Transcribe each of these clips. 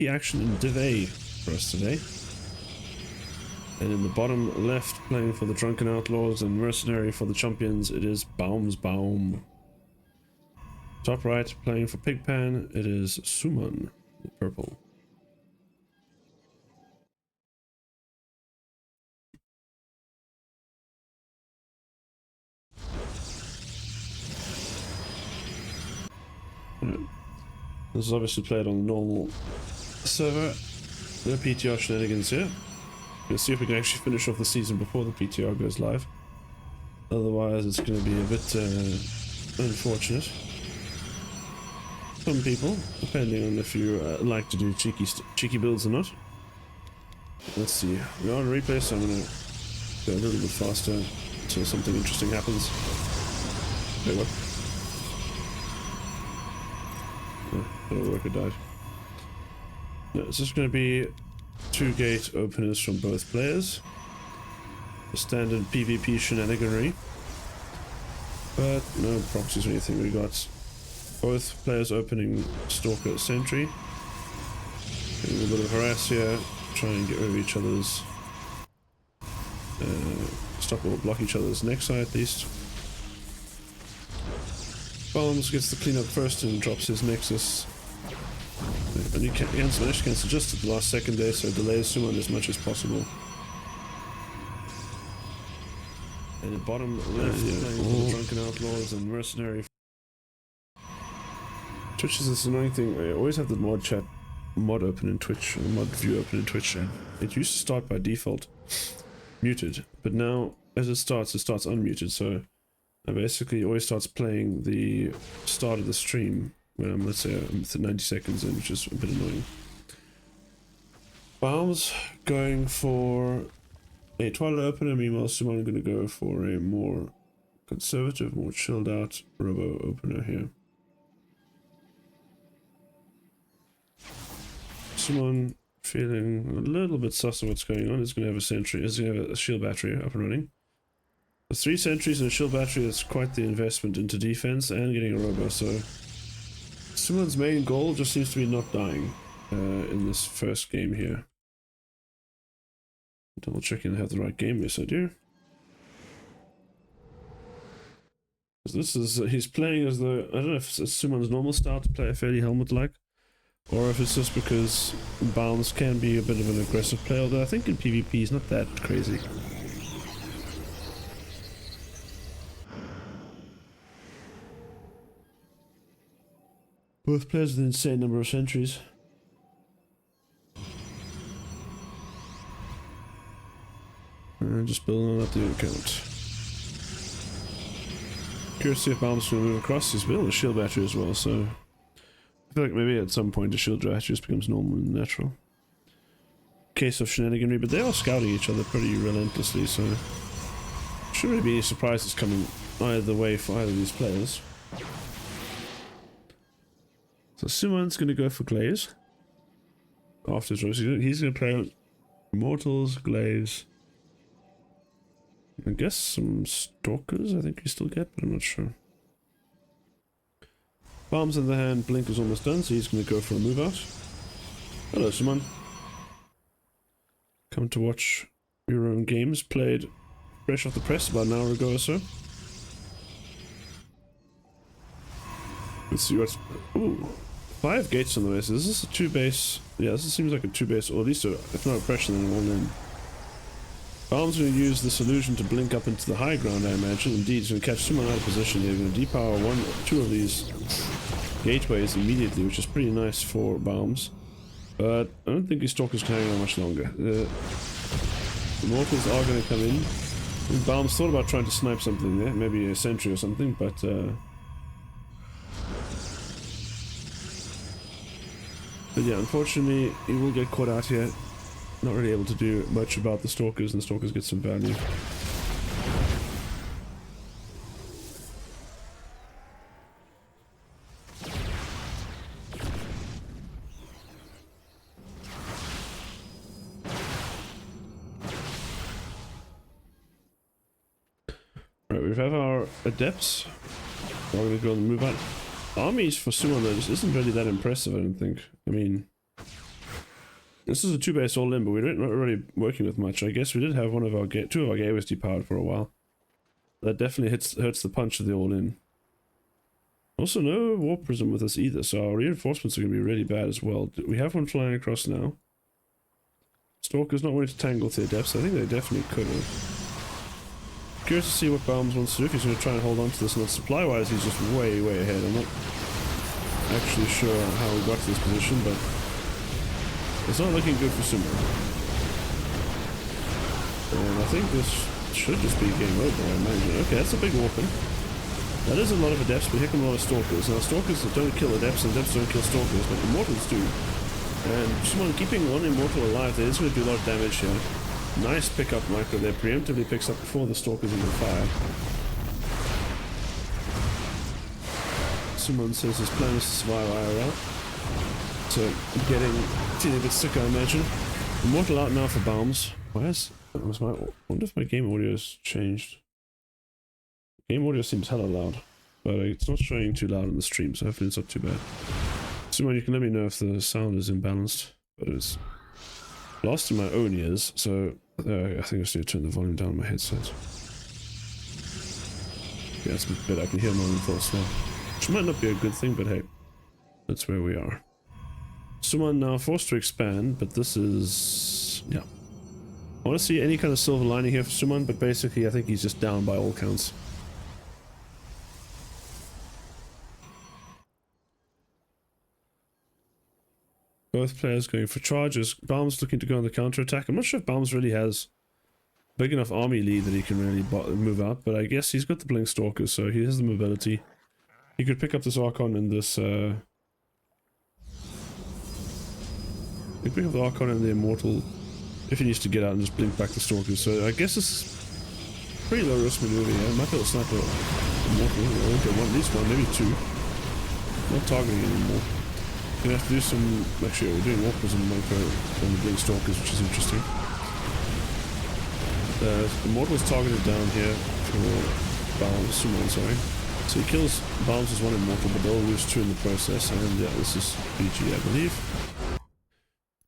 the action in Div A for us today. And in the bottom left, playing for the Drunken Outlaws and Mercenary for the Champions, it is BaumesBaum. Top right, playing for Pigpan, it is Summan, the purple. This is obviously played on the normal server. No PTR shenanigans here. Let's see if we can actually finish off the season before the PTR goes live. Otherwise, it's going to be a bit unfortunate. Some people, depending on if you like to do cheeky builds or not. Let's see. We are on replay, so I'm going to go a little bit faster until something interesting happens. Okay, what? The worker died. No, it's just going to be 2 gate openers from both players. The standard PvP shenaniganry. But no proxies or anything. We got both players opening Stalker Sentry. Getting a little bit of harass here. Try and get rid of each other's... stop or block each other's next side at least. Bombs gets the cleanup first and drops his Nexus. And you managed to cancel just at the last second there, so delays Summan as much as possible. And the bottom left, playing for the Drunken Outlaws and Mercenary. Twitch is this annoying thing. I always have the mod open in Twitch, or mod view open in Twitch. It used to start by default muted, but now as it starts unmuted, so it basically always starts playing the start of the stream when I'm, let's say, 90 seconds in, which is a bit annoying. Baum's going for a Twilight opener, meanwhile Summan going to go for a more conservative, more chilled out Robo opener here. Summan feeling a little bit sus of what's going on. He's going to have a sentry, he's going to have a shield battery up and running. With 3 sentries and a shield battery, that's quite the investment into defense and getting a Robo, so Summan's main goal just seems to be not dying in this first game here. Double checking I have the right game. Yes, I do. This is he's playing as though, I don't know if it's Summan's normal style to play a fairly helmet-like, or if it's just because Baums can be a bit of an aggressive player, although I think in PvP he's not that crazy. Both players with an insane number of sentries. Just building up the account. Curious to see if Baum's going to move across. He's building a shield battery as well, so I feel like maybe at some point the shield battery just becomes normal and natural. Case of shenaniganry, but they are scouting each other pretty relentlessly, so shouldn't really be any surprises coming either way for either of these players. So Summan's going to go for Glaze. After his choice, he's going to play Immortals, Glaze. I guess some Stalkers I think you still get, but I'm not sure. Baum's in the hand, Blink is almost done, so he's going to go for a move out. Hello Summan. Come to watch your own games played fresh off the press about an hour ago or so. Let's see what's... Ooh. 5 gates on the way, so this is a 2 base. Yeah, this seems like a 2 base, or at least if not oppression, then a 1-in. Baum's going to use this illusion to blink up into the high ground, I imagine. Indeed, he's going to catch Summan out of position here. He's going to depower 1 or 2 of these gateways immediately, which is pretty nice for Baum's. But I don't think his Stalkers can hang on much longer. The Mortals are going to come in. Baum's thought about trying to snipe something there, maybe a sentry or something, but yeah, unfortunately, he will get caught out here. Not really able to do much about the Stalkers, and the Stalkers get some value. Right, we have our Adepts. We're going to go on the move out. Armies for Summan though just isn't really that impressive, I don't think. I mean, This is a 2-base all in, but we're not really working with much. I guess we did have two of our gateways depowered for a while. That definitely hurts the punch of the all in. Also, no warp prism with us either, so our reinforcements are going to be really bad as well. We have one flying across now. Stalker's not willing to tangle with their depths. I think they definitely could have. Curious to see what Baums wants to do, if he's going to try and hold on to this. Not supply-wise, he's just way ahead. I'm not actually sure how we got to this position, but it's not looking good for Summan. And I think this should just be game over, I imagine. Okay, that's a big warping. That is a lot of adepts, but here come a lot of stalkers. Now, stalkers don't kill adepts, and adepts don't kill stalkers, but immortals do. And Summan keeping one immortal alive, there is going to do a lot of damage here. Nice pickup micro there, preemptively picks up before the stalkers even fire. Summan says his plan is to survive IRL. So, getting a bit sick, I imagine. Immortal out now for Baums. I wonder if my game audio has changed. Game audio seems hella loud, but it's not showing too loud on the stream, so hopefully it's not too bad. Summan, you can let me know if the sound is imbalanced, but it's lost in my own ears, so I think I just need to turn the volume down on my headset. Yeah, that's a bit better. I can hear my own thoughts now, which might not be a good thing, but hey, that's where we are. Summan now forced to expand, but this is... yeah. I want to see any kind of silver lining here for Summan, but basically I think he's just down by all counts. Both players going for charges. Baum's looking to go on the counter-attack. I'm not sure if Baum's really has big enough army lead that he can really move out, but I guess he's got the Blink Stalkers, so he has the mobility. He could pick up this Archon and this... he could pick up the Archon and the Immortal if he needs to get out and just blink back the Stalkers. So I guess this is pretty low risk maneuver here. Might be able to snipe the Immortal. Okay, at least one, maybe two. Not targeting anymore. Gonna have to do some... actually, we're doing walkers on the Blink Stalkers, which is interesting. Immortal's targeted down here for Summan, sorry. So he kills Baums' one Immortal, but they'll lose two in the process, and yeah, this is GG, I believe.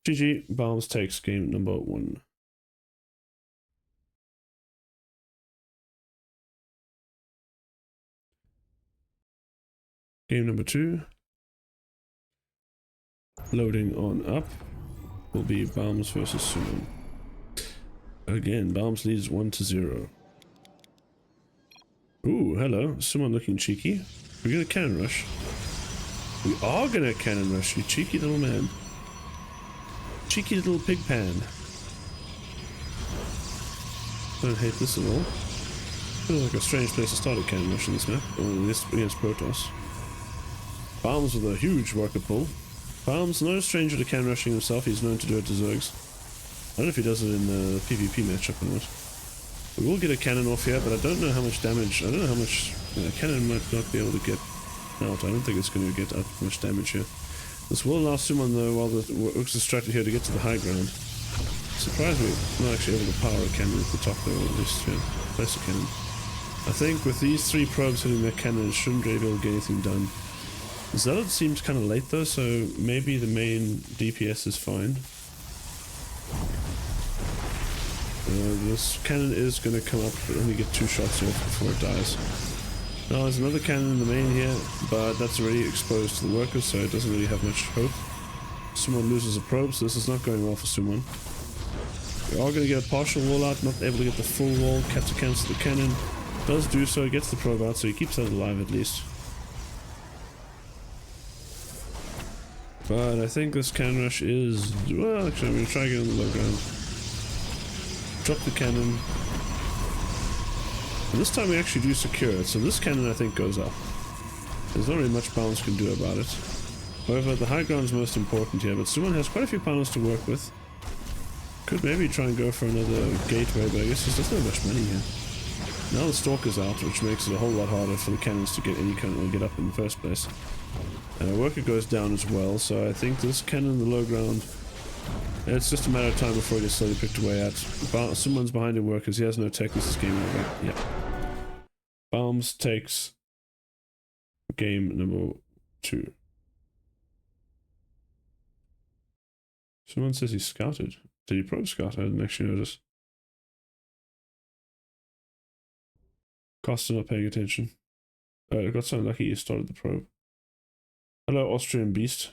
GG, Baums takes game number 1. Game number 2. Loading on up will be Baums versus Summan. Again, Baums leads 1-0. Ooh, hello. Summan looking cheeky. We're gonna cannon rush. We are gonna cannon rush, you cheeky little man. Cheeky little pig pan. Don't hate this at all. Feels like a strange place to start a cannon rush in this map, or against Protoss. Baums with a huge worker pull. Baums, no stranger to cannon rushing himself, he's known to do it to Zergs. I don't know if he does it in the PvP matchup or not. We will get a cannon off here, but I don't know how much damage, I don't know how much... cannon might not be able to get out, I don't think it's going to get out much damage here. This will allow Summan though, while the Orcs distracted here, to get to the high ground. Surprised we're not actually able to power a cannon at the top there, or at least, yeah, place a cannon. I think with these 3 probes hitting their cannon, it shouldn't really be able to get anything done. Zealot seems kind of late though, so maybe the main DPS is fine. This cannon is going to come up, but only get 2 shots off before it dies. Now there's another cannon in the main here, but that's already exposed to the workers, so it doesn't really have much hope. Summan loses a probe, so this is not going well for Summan. We are going to get a partial wall out, not able to get the full wall. Have to cancel the cannon. Does do so, gets the probe out, so he keeps that alive at least. But I think this cannon rush is... well, actually, I'm going to try again on the low ground. Drop the cannon. And this time we actually do secure it, so this cannon I think goes up. There's not really much Baums can do about it. However, the high ground is most important here, but Summan has quite a few panels to work with. Could maybe try and go for another gateway, but I guess he doesn't have much money here. Now the Stalker's out, which makes it a whole lot harder for the cannons to get any kind of get up in the first place. And our worker goes down as well, so I think this cannon in the low ground, it's just a matter of time before it gets slowly picked away at. Summan's behind in workers, he has no tech, this is game over. Yeah. Baums takes game number 2. Someone says he scouted. Did he probe scout? I didn't actually notice. Costa not paying attention. Oh, I got so lucky you started the probe. Hello, Austrian beast.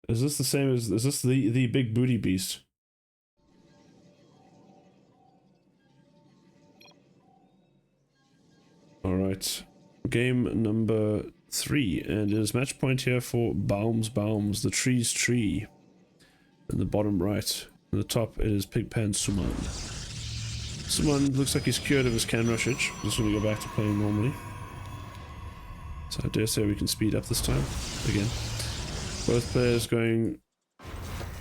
Is this the same as... Is this the big booty beast? Alright. Game number 3. And it is match point here for BaumesBaum, the tree's tree. In the bottom right. In the top, it is Pigpan Summan. Summan looks like he's cured of his can rush itch. Just going to go back to playing normally. So I dare say we can speed up this time. Again. Both players going...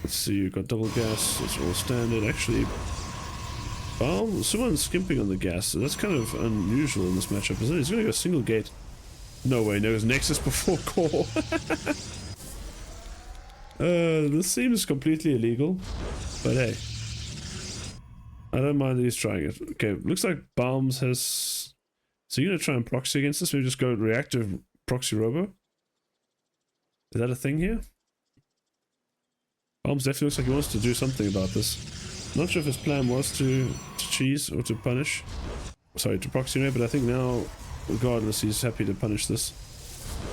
Let's see, you've got double gas. It's all standard. Actually, Summan's skimping on the gas. So that's kind of unusual in this matchup, isn't it? He's going to go single gate. No way, no, it's Nexus before core. This seems completely illegal, but hey, I don't mind that he's trying it. Okay, looks like Baums has... So you're gonna try and proxy against this? Maybe just go reactive proxy robo? Is that a thing here? Baums definitely looks like he wants to do something about this. Not sure if his plan was to cheese or to punish. Sorry, to proxy raid, but I think now, regardless, he's happy to punish this.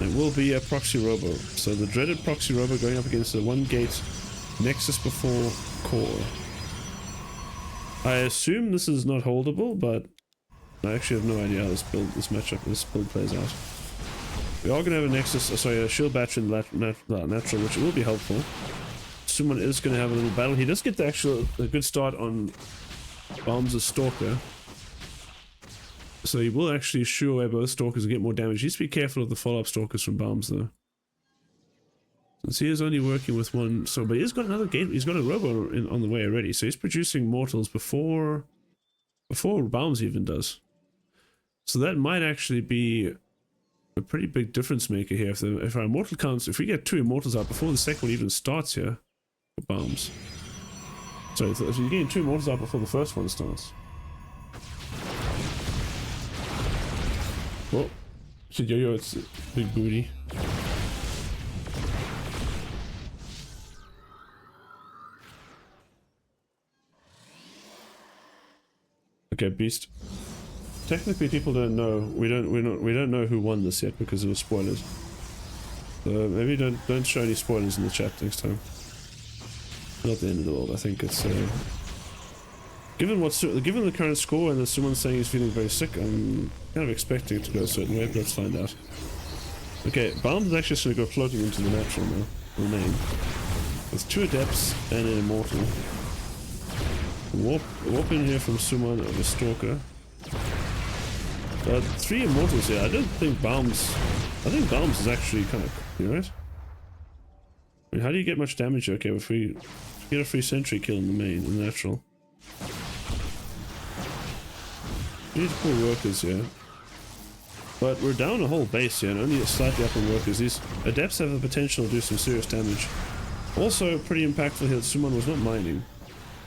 It will be a proxy robo. So the dreaded proxy robo going up against the 1-gate Nexus before core. I assume this is not holdable, but I actually have no idea how this build plays out. We are going to have a Nexus, a shield battery in the natural, which will be helpful. Summan is going to have a little battle. He does get a good start on Baums' Stalker. So he will actually shoo away both Stalkers and get more damage. He needs to be careful of the follow-up Stalkers from Baums, though. Since he is only working with one, but he's got another gate. He's got a robo on the way already, so he's producing mortals before Baums even does. So that might actually be a pretty big difference maker here. If our immortal counts, if we get 2 immortals out before the second one even starts here for Baums. So if you're getting 2 immortals out before the first one starts. Well, yo, it's big booty. Okay, beast. Technically, people don't know. We don't know who won this yet because of the spoilers. So maybe don't show any spoilers in the chat next time. Not the end of the world. I think it's given the current score and that someone's saying he's feeling very sick, I'm kind of expecting it to go a certain way, but let's find out. Okay, Baum is actually just going to go floating into the natural now, remain. With 2 adepts and an immortal. Warp in here from Summan of a Stalker. 3 immortals here. I think Baums is actually kind of cool, right? I mean, how do you get much damage? Okay, if we get a free sentry kill in the main, in the natural. We need to pull workers here. But we're down a whole base here and only slightly up on workers. These adepts have the potential to do some serious damage. Also, pretty impactful here that Summan was not mining.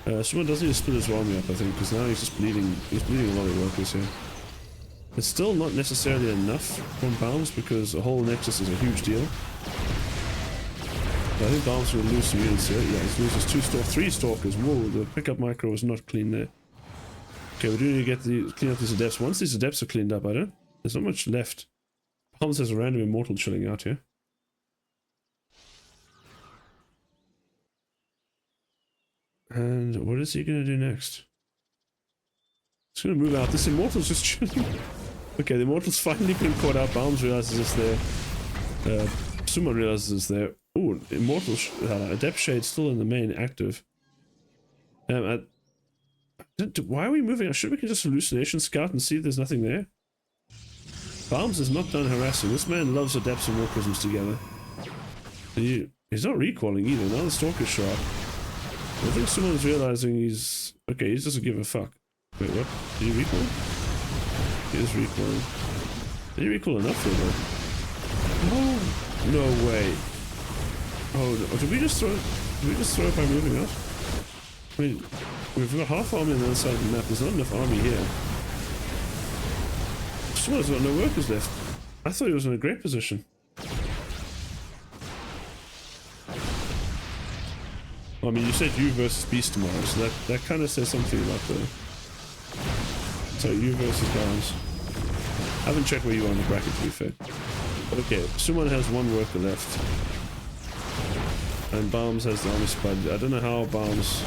Summan does need to split his army up, I think, because now he's just bleeding. He's bleeding a lot of workers here. It's still not necessarily enough from Baums because a whole Nexus is a huge deal. But I think Baums will lose some units here. Yeah, he loses 3 Stalkers. Whoa, the pickup micro was not clean there. Okay, we do need to clean up these adepts. Once these adepts are cleaned up, there's not much left. Baums has a random immortal chilling out here. And what is he going to do next? He's going to move out. This immortal's just chilling. Okay, the immortal's finally been caught out. Baums realizes it's there. Summan realizes it's there. Ooh, immortal adept shade still in the main active. Why are we moving? Should we just hallucination scout and see if there's nothing there? Baums is not done harassing. This man loves adepts and warprisms together. He's not recalling either. Now the Stalker's show up. I think someone's realizing he's... Okay, he doesn't give a fuck. Wait, what? Did he recall? He is recalling. Did he recall enough for that? Oh, no way. Oh, no. Did we just throw it by moving out? I mean, we've got half army on the other side of the map. There's not enough army here. Someone's got no workers left. I thought he was in a great position. I mean, you said you versus Beast tomorrow, so that kind of says something about the... So you versus Bounds. I haven't checked where you are in the bracket, to be fair. But okay, Summan has one worker left. And Baums has the Army Spud. I don't know how Baums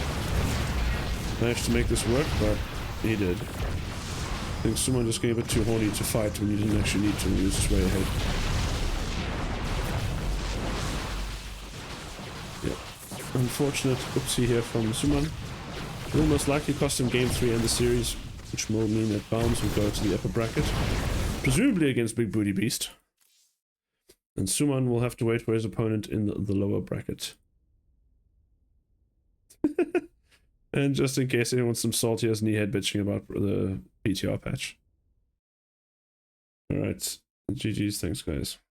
managed to make this work, but he did. I think Summan just gave it too horny to fight when you didn't actually need to, and he was just way ahead. Yeah. Unfortunate oopsie here from Summan. It will most likely cost him game 3 and the series, which will mean that Baums will go to the upper bracket, presumably against Big Booty Beast. And Summan will have to wait for his opponent in the lower bracket. And just in case anyone wants some salty as knee head bitching about the PTR patch. Alright. GG's, thanks guys.